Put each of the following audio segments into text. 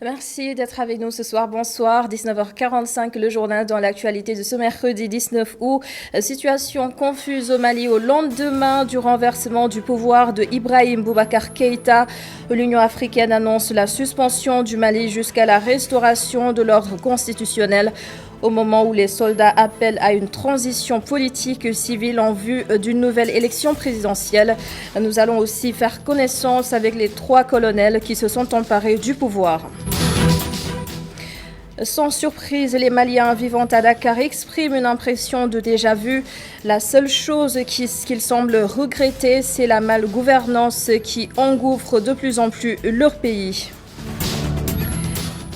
Merci d'être avec nous ce soir. Bonsoir. 19h45, le journal dans l'actualité de ce mercredi 19 août. Situation confuse au Mali au lendemain du renversement du pouvoir de Ibrahim Boubacar Keïta. L'Union africaine annonce la suspension du Mali jusqu'à la restauration de l'ordre constitutionnel. Au moment où les soldats appellent à une transition politique civile en vue d'une nouvelle élection présidentielle, nous allons aussi faire connaissance avec les 3 colonels qui se sont emparés du pouvoir. Sans surprise, les Maliens vivant à Dakar expriment une impression de déjà-vu. La seule chose qu'ils semblent regretter, c'est la malgouvernance qui engouffre de plus en plus leur pays.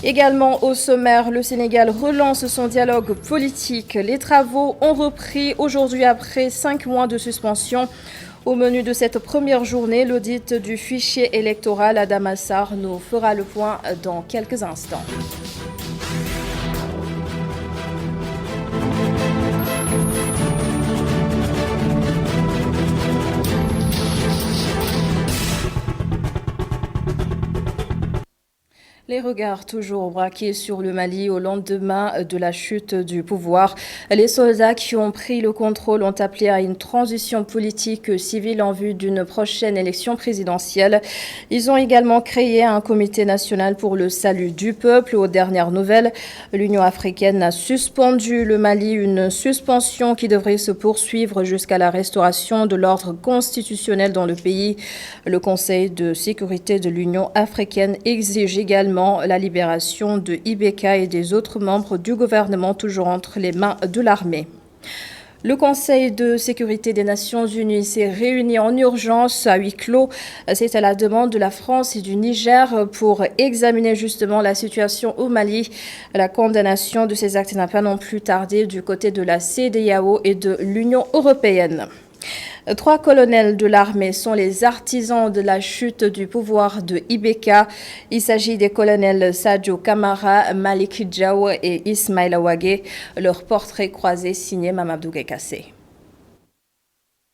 Également au sommaire, le Sénégal relance son dialogue politique. Les travaux ont repris aujourd'hui après 5 mois de suspension. Au menu de cette première journée, l'audit du fichier électoral à Damassar nous fera le point dans quelques instants. Les regards toujours braqués sur le Mali au lendemain de la chute du pouvoir. Les soldats qui ont pris le contrôle ont appelé à une transition politique civile en vue d'une prochaine élection présidentielle. Ils ont également créé un comité national pour le salut du peuple. Aux dernières nouvelles, l'Union africaine a suspendu le Mali, une suspension qui devrait se poursuivre jusqu'à la restauration de l'ordre constitutionnel dans le pays. Le Conseil de sécurité de l'Union africaine exige également la libération de Ibeka et des autres membres du gouvernement toujours entre les mains de l'armée. Le Conseil de sécurité des Nations Unies s'est réuni en urgence à huis clos. C'est à la demande de la France et du Niger pour examiner justement la situation au Mali. La condamnation de ces actes n'a pas non plus tardé du côté de la CEDEAO et de l'Union européenne. 3 colonels de l'armée sont les artisans de la chute du pouvoir de Ibeka. Il s'agit des colonels Sadio Kamara, Malik Djaou et Ismaïla Ouagé. Leur portrait croisé signé Mamadou Gekassé.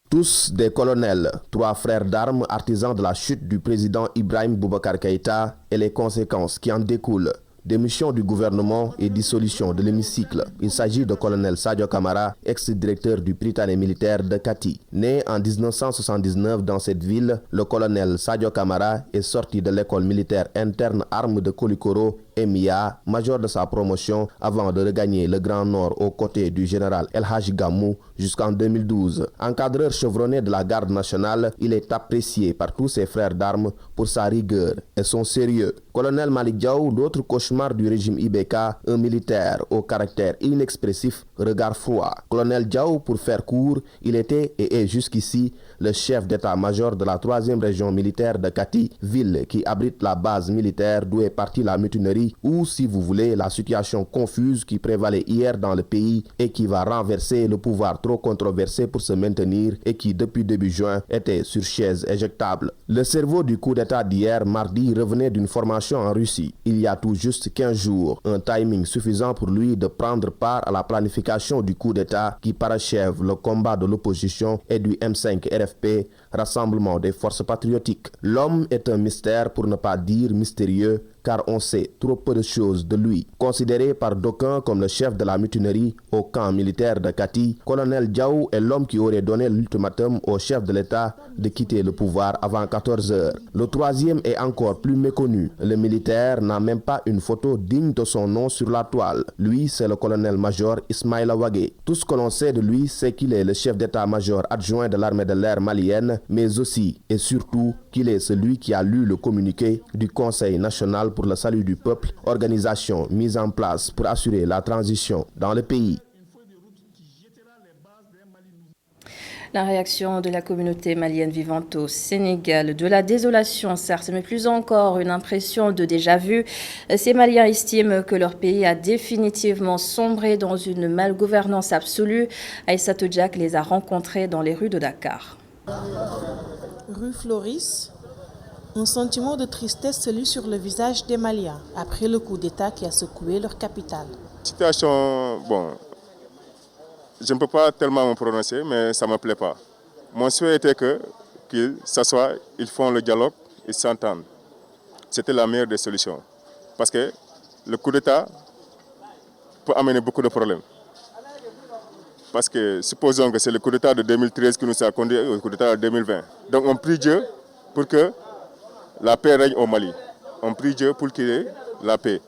Tous des colonels, 3 frères d'armes artisans de la chute du président Ibrahim Boubacar Keïta et les conséquences qui en découlent. Démission du gouvernement et dissolution de l'hémicycle. Il s'agit de colonel Sadio Kamara, ex-directeur du Prytanée militaire de Kati. Né en 1979 dans cette ville, le colonel Sadio Kamara est sorti de l'école militaire interne armes de Kolikoro, MIA, major de sa promotion, avant de regagner le Grand Nord aux côtés du général El Hadji Gamou jusqu'en 2012. Encadreur chevronné de la garde nationale, il est apprécié par tous ses frères d'armes pour sa rigueur et son sérieux. Colonel Malik Djaou, d'autres cauchemars du régime Ibeka, un militaire au caractère inexpressif, regard froid. Colonel Djaou, pour faire court, il était et est jusqu'ici le chef d'état-major de la 3e région militaire de Kati, ville qui abrite la base militaire d'où est partie la mutinerie ou, si vous voulez, la situation confuse qui prévalait hier dans le pays et qui va renverser le pouvoir trop controversé pour se maintenir et qui, depuis début juin, était sur chaise éjectable. Le cerveau du coup d'état d'hier, mardi, revenait d'une formation en Russie. Il y a tout juste 15 jours, un timing suffisant pour lui de prendre part à la planification du coup d'état qui parachève le combat de l'opposition et du M5 RFP, Rassemblement des forces patriotiques. L'homme est un mystère pour ne pas dire mystérieux, car on sait trop peu de choses de lui. Considéré par d'aucuns comme le chef de la mutinerie au camp militaire de Kati, colonel Djaou est l'homme qui aurait donné l'ultimatum au chef de l'État de quitter le pouvoir avant 14 heures. Le troisième est encore plus méconnu. Le militaire n'a même pas une photo digne de son nom sur la toile. Lui, c'est le colonel-major Ismaïla Ouagé. Tout ce que l'on sait de lui, c'est qu'il est le chef d'état-major adjoint de l'armée de l'air malienne, mais aussi et surtout qu'il est celui qui a lu le communiqué du Conseil national pour le salut du peuple, organisation mise en place pour assurer la transition dans le pays. La réaction de la communauté malienne vivante au Sénégal, de la désolation certes, mais plus encore une impression de déjà-vu. Ces Maliens estiment que leur pays a définitivement sombré dans une malgouvernance absolue. Aïssatou Diak les a rencontrés dans les rues de Dakar. Rue Floris, un sentiment de tristesse se lit sur le visage des Maliens après le coup d'État qui a secoué leur capitale. Situation, je ne peux pas tellement me prononcer, mais ça ne me plaît pas. Mon souhait était qu'ils s'assoient, ils font le dialogue, ils s'entendent. C'était la meilleure des solutions. Parce que le coup d'État peut amener beaucoup de problèmes. Parce que supposons que c'est le coup d'État de 2013 qui nous a conduit au coup d'État de 2020. Donc on prie Dieu pour que la paix règne au Mali. On prie Dieu pour qu'il y ait la paix.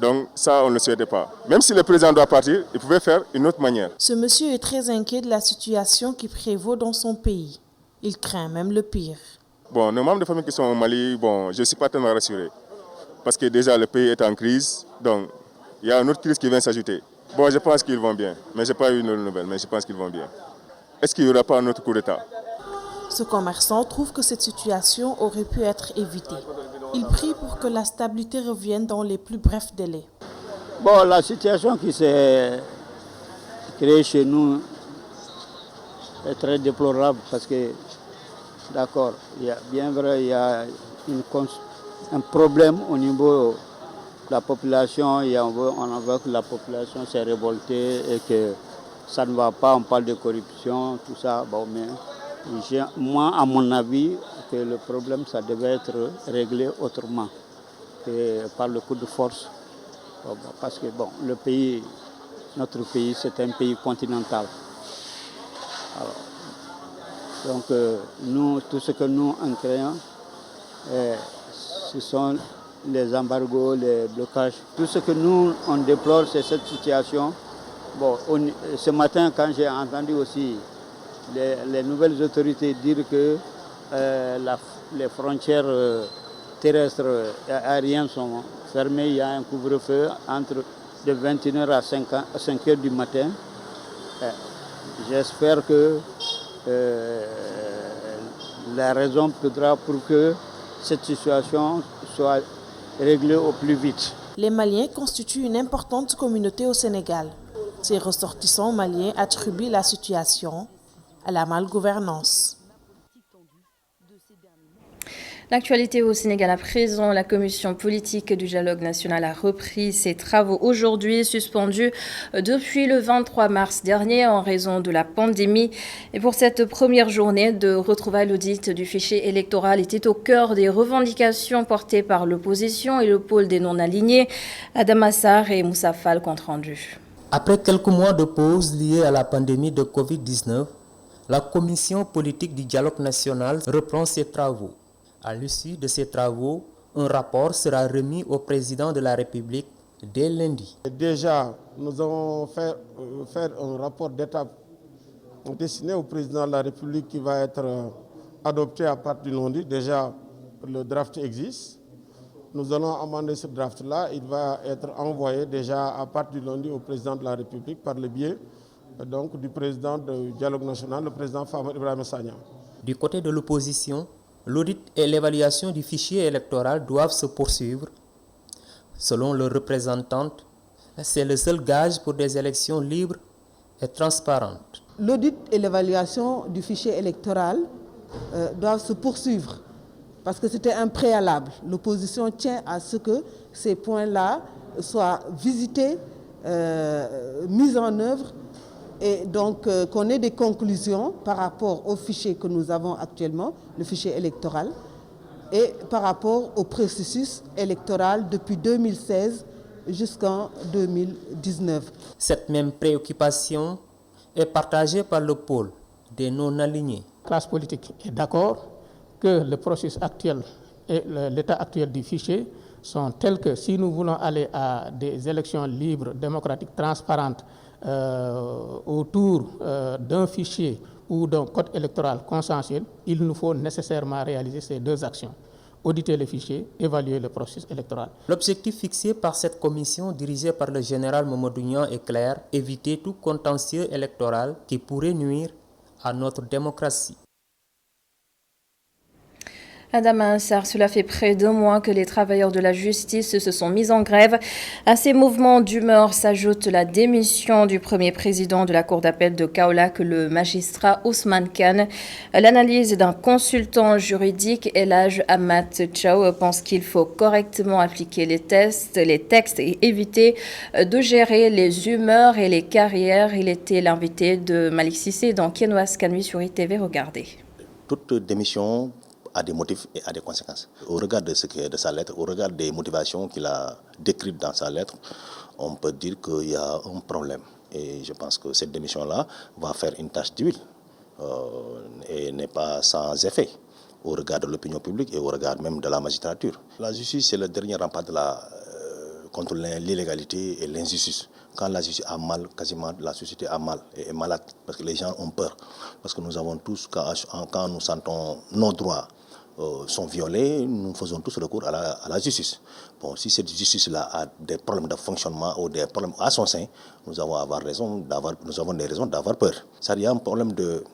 Donc ça, on ne le souhaitait pas. Même si le président doit partir, il pouvait faire une autre manière. Ce monsieur est très inquiet de la situation qui prévaut dans son pays. Il craint même le pire. Bon, nos membres de famille qui sont au Mali, bon, je ne suis pas tellement rassuré. Parce que déjà le pays est en crise, donc il y a une autre crise qui vient s'ajouter. Bon, je pense qu'ils vont bien, mais je n'ai pas eu une nouvelle, mais je pense qu'ils vont bien. Est-ce qu'il n'y aura pas un autre coup d'État? Ce commerçant trouve que cette situation aurait pu être évitée. Il prie pour que la stabilité revienne dans les plus brefs délais. Bon, la situation qui s'est créée chez nous est très déplorable parce que, d'accord, il y a bien vrai, il y a un problème au niveau de la population. On voit que la population s'est révoltée et que ça ne va pas. On parle de corruption, tout ça. Bon, mais moi, à mon avis, que le problème, ça devait être réglé autrement que par le coup de force. Parce que bon, notre pays, c'est un pays continental. Alors, donc, nous, tout ce que nous en créons, ce sont les embargos, les blocages. Tout ce que nous, on déplore, c'est cette situation. Bon, ce matin, quand j'ai entendu aussi les nouvelles autorités dire que les frontières terrestres et aériennes sont fermées, il y a un couvre-feu de 21h à 5h du matin. J'espère que la raison plaidera pour que cette situation soit réglée au plus vite. Les Maliens constituent une importante communauté au Sénégal. Ces ressortissants maliens attribuent la situation à la malgouvernance. L'actualité au Sénégal à présent, la commission politique du dialogue national a repris ses travaux aujourd'hui, suspendus depuis le 23 mars dernier en raison de la pandémie. Et pour cette première journée de retrouvailles, l'audit du fichier électoral était au cœur des revendications portées par l'opposition et le pôle des non-alignés. Adam Assar et Moussa Fall, compte rendu. Après quelques mois de pause liée à la pandémie de Covid-19, la commission politique du dialogue national reprend ses travaux. À l'issue de ces travaux, un rapport sera remis au président de la République dès lundi. Déjà, nous avons fait un rapport d'étape destiné au président de la République qui va être adopté à partir du lundi. Déjà, le draft existe. Nous allons amender ce draft-là. Il va être envoyé déjà à partir du lundi au président de la République par le biais donc, du président du dialogue national, le président Famara Ibrahima Sagna. Du côté de l'opposition, l'audit et l'évaluation du fichier électoral doivent se poursuivre. Selon leur représentante, c'est le seul gage pour des élections libres et transparentes. L'audit et l'évaluation du fichier électoral doivent se poursuivre parce que c'était un préalable. L'opposition tient à ce que ces points-là soient visités, mis en œuvre et donc qu'on ait des conclusions par rapport au fichier que nous avons actuellement, le fichier électoral, et par rapport au processus électoral depuis 2016 jusqu'en 2019. Cette même préoccupation est partagée par le pôle des non-alignés. La classe politique est d'accord que le processus actuel et l'état actuel du fichier sont tels que si nous voulons aller à des élections libres, démocratiques, transparentes, autour d'un fichier ou d'un code électoral consensuel, il nous faut nécessairement réaliser ces deux actions. Auditer les fichiers, évaluer le processus électoral. L'objectif fixé par cette commission dirigée par le général Mamadou Niang est clair, éviter tout contentieux électoral qui pourrait nuire à notre démocratie. Adam Assar, cela fait près d'1 mois que les travailleurs de la justice se sont mis en grève. À ces mouvements d'humeur s'ajoute la démission du premier président de la cour d'appel de Kaolack, le magistrat Ousmane Kane. L'analyse d'un consultant juridique, Elhadj Amat Thiaw, pense qu'il faut correctement appliquer les textes et éviter de gérer les humeurs et les carrières. Il était l'invité de Malik Cissé dans Kenouas Kanui sur ITV. Regardez. Toute démission a des motifs et a des conséquences. Au regard de sa lettre, au regard des motivations qu'il a décrites dans sa lettre, on peut dire qu'il y a un problème. Et je pense que cette démission-là va faire une tache d'huile et n'est pas sans effet au regard de l'opinion publique et au regard même de la magistrature. La justice, c'est le dernier rempart contre l'illégalité et l'injustice. Quand la justice a mal, quasiment la société a mal et est malade parce que les gens ont peur. Parce que nous avons tous, quand nous sentons nos droits sont violés, nous faisons tous recours à la justice. Bon, si cette justice-là a des problèmes de fonctionnement ou des problèmes à son sein, nous avons des raisons d'avoir peur. Ça, il y a un problème de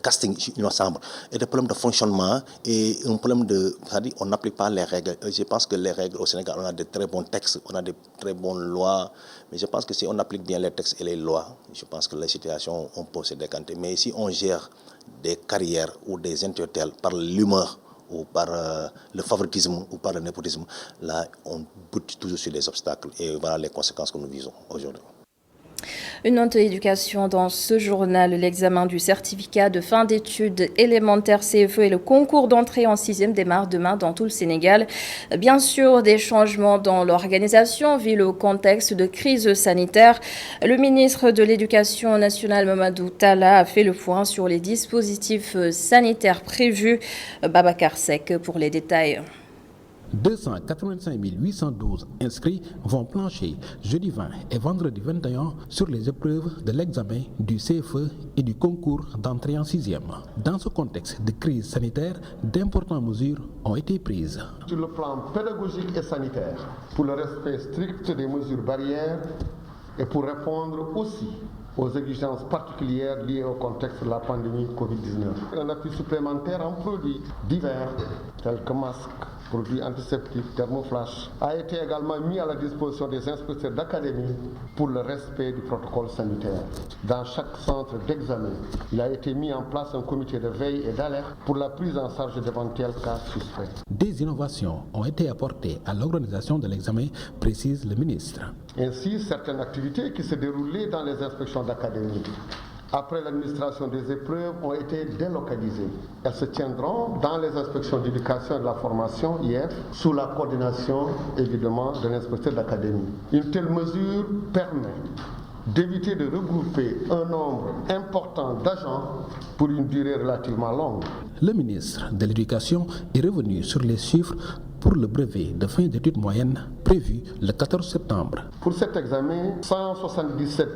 casting, il me semble, et des problèmes de fonctionnement et un problème c'est-à-dire on n'applique pas les règles. Je pense que les règles au Sénégal, on a de très bons textes, on a de très bonnes lois, mais je pense que si on applique bien les textes et les lois, je pense que la situation, on peut se décanter. Mais si on gère des carrières ou des intellectuels par l'humeur ou par le favoritisme ou par le népotisme, là, on bute toujours sur des obstacles et voilà les conséquences que nous visons aujourd'hui. Une note éducation dans ce journal, l'examen du certificat de fin d'études élémentaires CFE et le concours d'entrée en 6e démarrent demain dans tout le Sénégal. Bien sûr, des changements dans l'organisation vu le contexte de crise sanitaire. Le ministre de l'Éducation nationale, Mamadou Talla, a fait le point sur les dispositifs sanitaires prévus. Babacar Seck pour les détails. 285 812 inscrits vont plancher jeudi 20 et vendredi 21 sur les épreuves de l'examen du CFE et du concours d'entrée en 6e. Dans ce contexte de crise sanitaire, d'importantes mesures ont été prises. Sur le plan pédagogique et sanitaire, pour le respect strict des mesures barrières et pour répondre aussi aux exigences particulières liées au contexte de la pandémie Covid-19. Un appui supplémentaire en produits divers tels que masques, produits antiseptiques, thermoflash, a été également mis à la disposition des inspecteurs d'académie pour le respect du protocole sanitaire. Dans chaque centre d'examen, il a été mis en place un comité de veille et d'alerte pour la prise en charge d'éventuels cas suspects. Des innovations ont été apportées à l'organisation de l'examen, précise le ministre. Ainsi, certaines activités qui se déroulaient dans les inspections d'académie après l'administration des épreuves ont été délocalisées. Elles se tiendront dans les inspections d'éducation et de la formation IF sous la coordination évidemment de l'inspecteur d'académie. Une telle mesure permet d'éviter de regrouper un nombre important d'agents pour une durée relativement longue. Le ministre de l'Éducation est revenu sur les chiffres pour le brevet de fin d'études moyennes prévu le 14 septembre. Pour cet examen, 177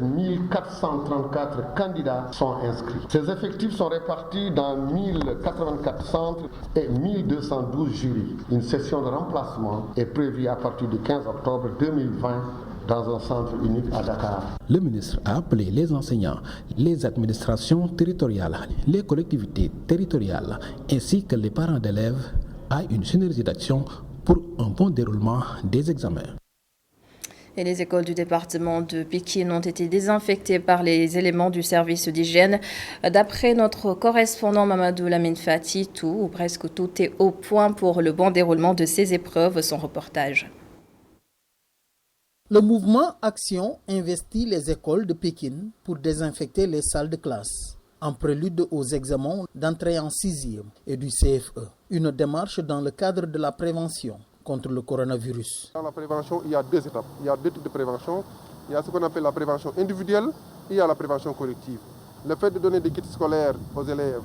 434 candidats sont inscrits. Ces effectifs sont répartis dans 1084 centres et 1212 jurys. Une session de remplacement est prévue à partir du 15 octobre 2020 dans un centre unique à Dakar. Le ministre a appelé les enseignants, les administrations territoriales, les collectivités territoriales ainsi que les parents d'élèves à une synergie d'action pour un bon déroulement des examens. Et les écoles du département de Pikine ont été désinfectées par les éléments du service d'hygiène. D'après notre correspondant Mamadou Lamine Fati, tout ou presque tout est au point pour le bon déroulement de ces épreuves. Son reportage. Le mouvement Action investit les écoles de Pékin pour désinfecter les salles de classe, en prélude aux examens d'entrée en 6e et du CFE. Une démarche dans le cadre de la prévention contre le coronavirus. Dans la prévention, il y a deux étapes. Il y a deux types de prévention. Il y a ce qu'on appelle la prévention individuelle et il y a la prévention collective. Le fait de donner des kits scolaires aux élèves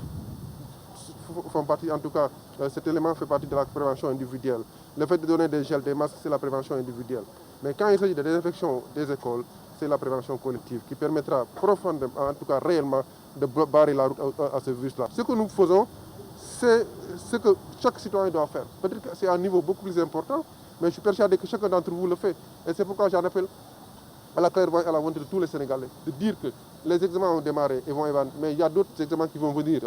font partie, en tout cas, cet élément fait partie de la prévention individuelle. Le fait de donner des gels, des masques, c'est la prévention individuelle. Mais quand il s'agit de désinfection des écoles, c'est la prévention collective qui permettra profondément, en tout cas réellement, de barrer la route à ce virus-là. Ce que nous faisons, c'est ce que chaque citoyen doit faire. Peut-être que c'est à un niveau beaucoup plus important, mais je suis persuadé que chacun d'entre vous le fait. Et c'est pourquoi j'en appelle à la clairvoyance et à la volonté de tous les Sénégalais de dire que les examens ont démarré et vont évaluer, mais il y a d'autres examens qui vont venir.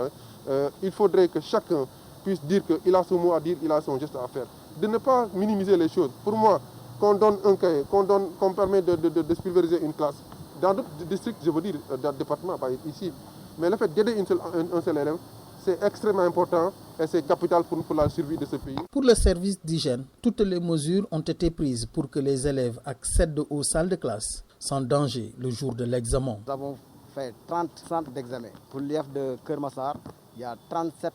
Il faudrait que chacun puisse dire qu'il a son mot à dire, il a son geste à faire. De ne pas minimiser les choses. Pour moi, qu'on donne un cahier, qu'on permet de pulvériser une classe, dans d'autres districts, je veux dire, dans le département, pas ici, mais le fait d'aider un seul élève, c'est extrêmement important et c'est capital pour la survie de ce pays. Pour le service d'hygiène, toutes les mesures ont été prises pour que les élèves accèdent aux salles de classe sans danger le jour de l'examen. Nous avons fait 30 centres d'examen. Pour l'IF de Kermassar, il y a 37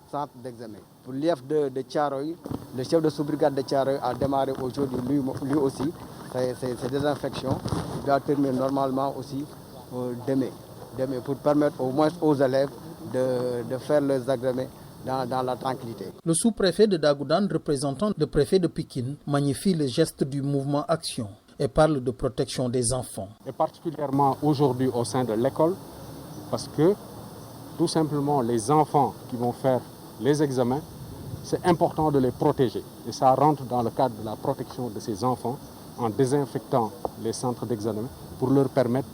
centres d'examen. Pour l'IF de Tcharoy, le chef de sous-brigade de Tcharoy a démarré aujourd'hui lui aussi ces désinfections. Il doit terminer normalement aussi demain pour permettre au moins aux élèves de faire leurs examens dans la tranquillité. Le sous-préfet de Dagoudane, représentant le préfet de Pikine, magnifie le geste du mouvement Action et parle de protection des enfants. Et particulièrement aujourd'hui au sein de l'école, parce que tout simplement les enfants qui vont faire les examens, c'est important de les protéger. Et ça rentre dans le cadre de la protection de ces enfants en désinfectant les centres d'examen pour leur permettre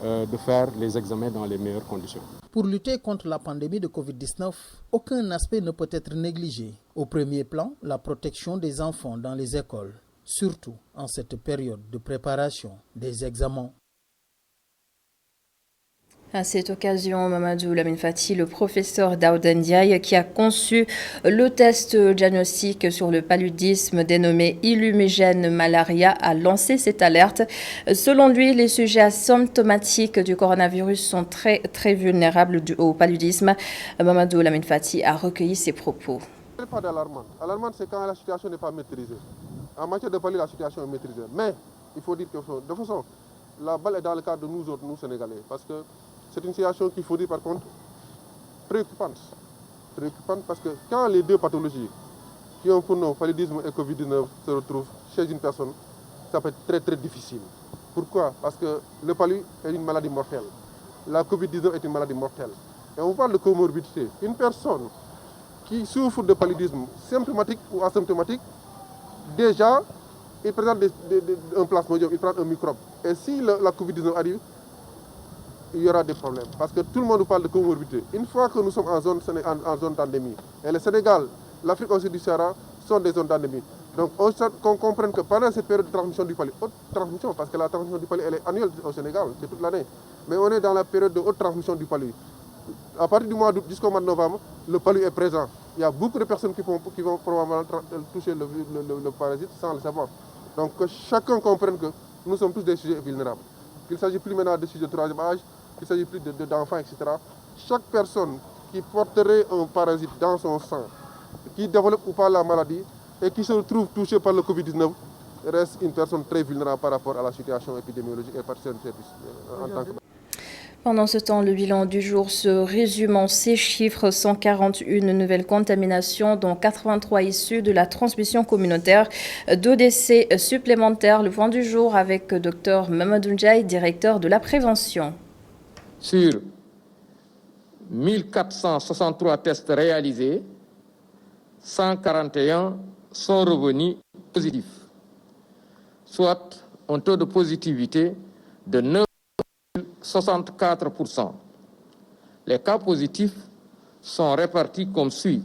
de faire les examens dans les meilleures conditions. Pour lutter contre la pandémie de Covid-19, aucun aspect ne peut être négligé. Au premier plan, la protection des enfants dans les écoles, surtout en cette période de préparation des examens. À cette occasion, Mamadou Lamine Fati, le professeur Daouda Ndiaye, qui a conçu le test diagnostic sur le paludisme dénommé Illumigène Malaria, a lancé cette alerte. Selon lui, les sujets asymptomatiques du coronavirus sont très vulnérables au paludisme. Mamadou Lamine Fati a recueilli ses propos. Ce n'est pas d'alarmante. Alarmante, c'est quand la situation n'est pas maîtrisée. En matière de palu, la situation est maîtrisée. Mais il faut dire que de toute façon, la balle est dans le cadre de nous autres, nous Sénégalais. Parce que c'est une situation qu'il faut dire par contre préoccupante. Préoccupante parce que quand les deux pathologies qui ont pour nom paludisme et Covid-19 se retrouvent chez une personne, ça peut être très difficile. Pourquoi? Parce que le palu est une maladie mortelle. La Covid-19 est une maladie mortelle. Et on parle de comorbidité. Une personne qui souffre de paludisme symptomatique ou asymptomatique, déjà, il présente un plasmodium, il prend un microbe. Et si la Covid-19 arrive, il y aura des problèmes. Parce que tout le monde nous parle de comorbidité. Une fois que nous sommes en zone d'endémie, et le Sénégal, l'Afrique au sud du Sahara sont des zones d'endémie. Donc qu'on comprenne que pendant cette période de transmission du palu, haute transmission, parce que la transmission du palu elle est annuelle au Sénégal, c'est toute l'année, mais on est dans la période de haute transmission du palu. À partir du mois d'août jusqu'au mois de novembre, le palu est présent. Il y a beaucoup de personnes qui vont probablement toucher le parasite sans le savoir. Donc que chacun comprenne que nous sommes tous des sujets vulnérables. Qu'il ne s'agit plus maintenant de sujets de troisième âge, qu'il ne s'agit plus d'enfants, etc. Chaque personne qui porterait un parasite dans son sang, qui développe ou pas la maladie et qui se retrouve touché par le Covid-19, reste une personne très vulnérable par rapport à la situation épidémiologique et par service en tant que... Pendant ce temps, le bilan du jour se résume en ces chiffres. 141 nouvelles contaminations, dont 83 issues de la transmission communautaire. 2 décès supplémentaires. Le point du jour avec Dr Mamadou Ndiaye, directeur de la prévention. Sur 1463 tests réalisés, 141 sont revenus positifs, soit un taux de positivité de 9,64%. Les cas positifs sont répartis comme suit.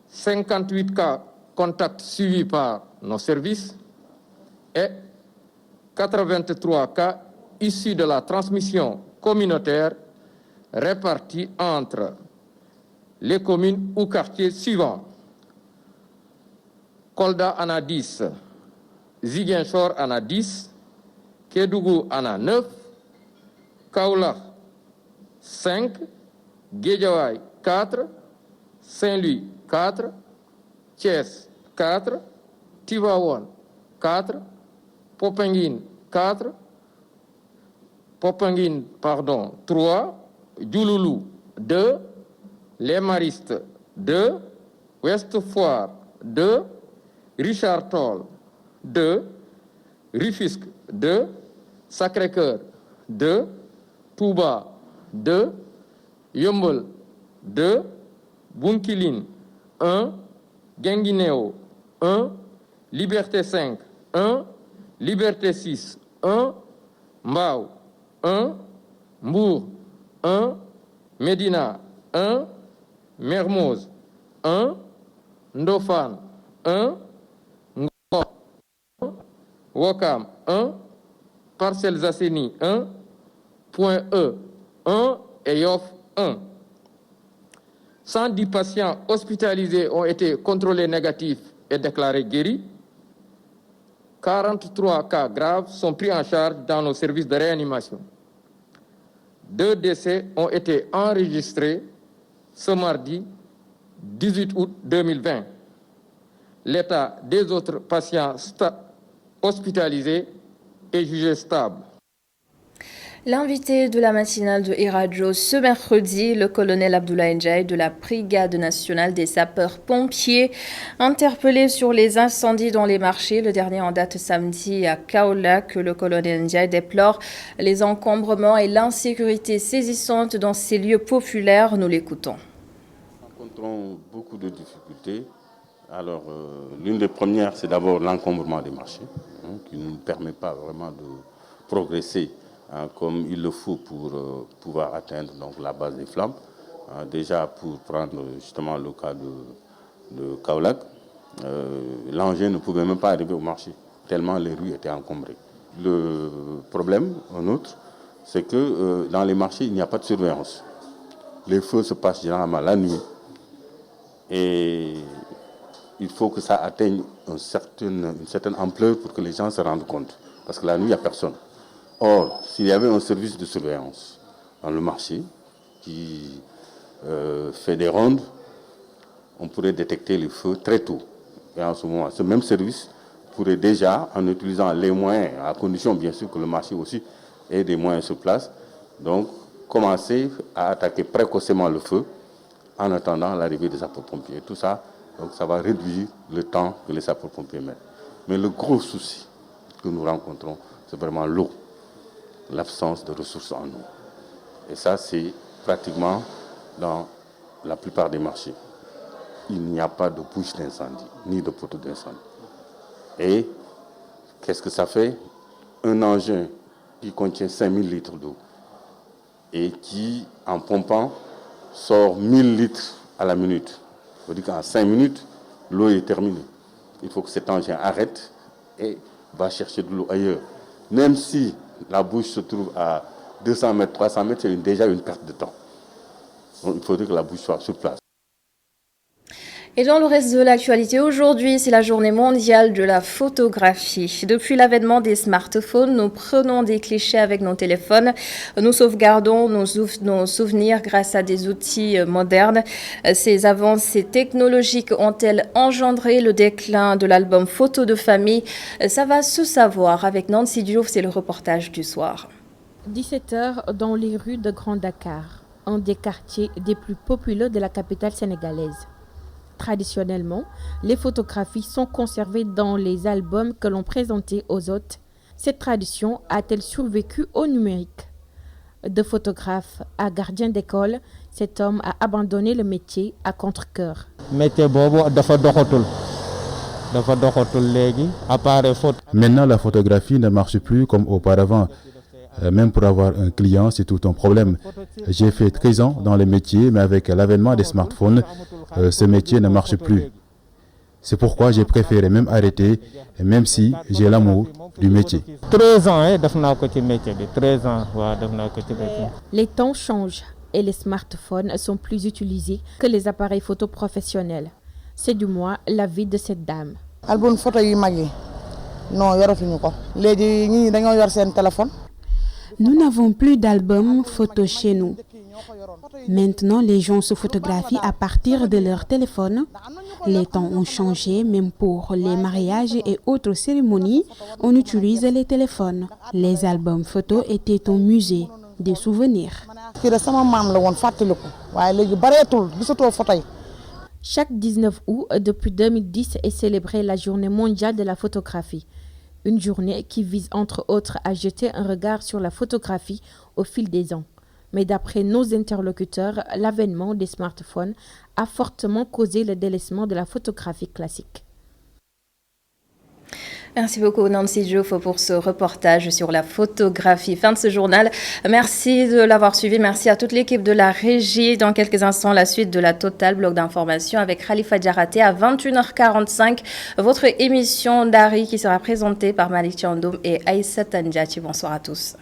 58 cas contacts suivis par nos services et 83 cas issus de la transmission communautaire répartis entre les communes ou quartiers suivants. Kolda en a 10, Ziguinchor en a 10, Kédougou en a 9, Kaolack 5, Guédiawaye 4, Saint-Louis 4, Thiès 4, Tivaouane 4, Popenguine 3, Diouloulou 2, Les Maristes 2, Ouest Foire 2, Richard Toll 2, Rufisque 2, Sacré-Cœur 2, Touba 2, Yeumbeul 2, Bounkiling 1, Guinguinéo 1, Liberté 5 1, Liberté 6 1, Mbao 1, Mbour 1, Médina 1, Mermoz 1, Ndofane 1, Ngor 1, Ouakam 1, Parcelles Assainies 1, Point E 1 et Yoff 1. 110 patients hospitalisés ont été contrôlés négatifs et déclarés guéris. 43 cas graves sont pris en charge dans nos services de réanimation. 2 décès ont été enregistrés ce mardi 18 août 2020. L'état des autres patients hospitalisés est jugé stable. L'invité de la matinale de e-Radio ce mercredi, le colonel Abdoulaye Ndiaye de la Brigade nationale des sapeurs-pompiers, interpellé sur les incendies dans les marchés. Le dernier en date samedi à Kaolack, le colonel Ndiaye déplore les encombrements et l'insécurité saisissante dans ces lieux populaires. Nous l'écoutons. Nous rencontrons beaucoup de difficultés. Alors, l'une des premières, c'est d'abord l'encombrement des marchés, qui ne nous permet pas vraiment de progresser comme il le faut pour pouvoir atteindre donc, la base des flammes. Déjà, pour prendre justement le cas de Kaolack, l'engin ne pouvait même pas arriver au marché, tellement les rues étaient encombrées. Le problème, un autre, c'est que dans les marchés, il n'y a pas de surveillance. Les feux se passent généralement la nuit. Et il faut que ça atteigne une certaine ampleur pour que les gens se rendent compte. Parce que la nuit, il n'y a personne. Or, s'il y avait un service de surveillance dans le marché qui fait des rondes, on pourrait détecter les feux très tôt. Et en ce moment, ce même service pourrait déjà, en utilisant les moyens, à condition bien sûr que le marché aussi ait des moyens sur place, donc commencer à attaquer précocement le feu en attendant l'arrivée des sapeurs-pompiers. Tout ça, donc ça va réduire le temps que les sapeurs-pompiers mettent. Mais le gros souci que nous rencontrons, c'est vraiment l'eau. L'absence de ressources en eau. Et ça, c'est pratiquement dans la plupart des marchés. Il n'y a pas de bouche d'incendie, ni de poteau d'incendie. Et qu'est-ce que ça fait? Un engin qui contient 5000 litres d'eau et qui, en pompant, sort 1000 litres à la minute. Ça veut dire qu'en 5 minutes, l'eau est terminée. Il faut que cet engin arrête et va chercher de l'eau ailleurs. Même si la bouche se trouve à 200 mètres, 300 mètres, c'est déjà une perte de temps. Donc il faudrait que la bouche soit sur place. Et dans le reste de l'actualité, aujourd'hui, c'est la journée mondiale de la photographie. Depuis l'avènement des smartphones, nous prenons des clichés avec nos téléphones. Nous sauvegardons nos souvenirs grâce à des outils modernes. Ces avancées technologiques ont-elles engendré le déclin de l'album photo de famille? Ça va se savoir avec Nancy Diouf, c'est le reportage du soir. 17h dans les rues de Grand Dakar, un des quartiers des plus populeux de la capitale sénégalaise. Traditionnellement, les photographies sont conservées dans les albums que l'on présentait aux hôtes. Cette tradition a-t-elle survécu au numérique? De photographe à gardien d'école, cet homme a abandonné le métier à contre-cœur. Maintenant, la photographie ne marche plus comme auparavant. Même pour avoir un client, c'est tout un problème. J'ai fait 13 ans dans le métier, mais avec l'avènement des smartphones, ce métier ne marche plus. C'est pourquoi j'ai préféré même arrêter, même si j'ai l'amour du métier. 13 ans, 13 ans. Les temps changent et les smartphones sont plus utilisés que les appareils photo professionnels. C'est du moins l'avis de cette dame. Album photo yu magi non yoratuñu ko légui ñi dañoo yor sen téléphone. Nous n'avons plus d'albums photos chez nous. Maintenant, les gens se photographient à partir de leur téléphone. Les temps ont changé, même pour les mariages et autres cérémonies, on utilise les téléphones. Les albums photos étaient au musée, des souvenirs. Chaque 19 août depuis 2010 est célébrée la journée mondiale de la photographie. Une journée qui vise entre autres à jeter un regard sur la photographie au fil des ans. Mais d'après nos interlocuteurs, l'avènement des smartphones a fortement causé le délaissement de la photographie classique. Merci beaucoup Nancy Diouf pour ce reportage sur la photographie. Fin de ce journal. Merci de l'avoir suivi. Merci à toute l'équipe de la régie. Dans quelques instants, la suite de la Total, bloc d'information avec Khalifa Diaraté à 21h45. Votre émission d'Ari qui sera présentée par Malik Tiandoum et Aïssa Tandjati. Bonsoir à tous.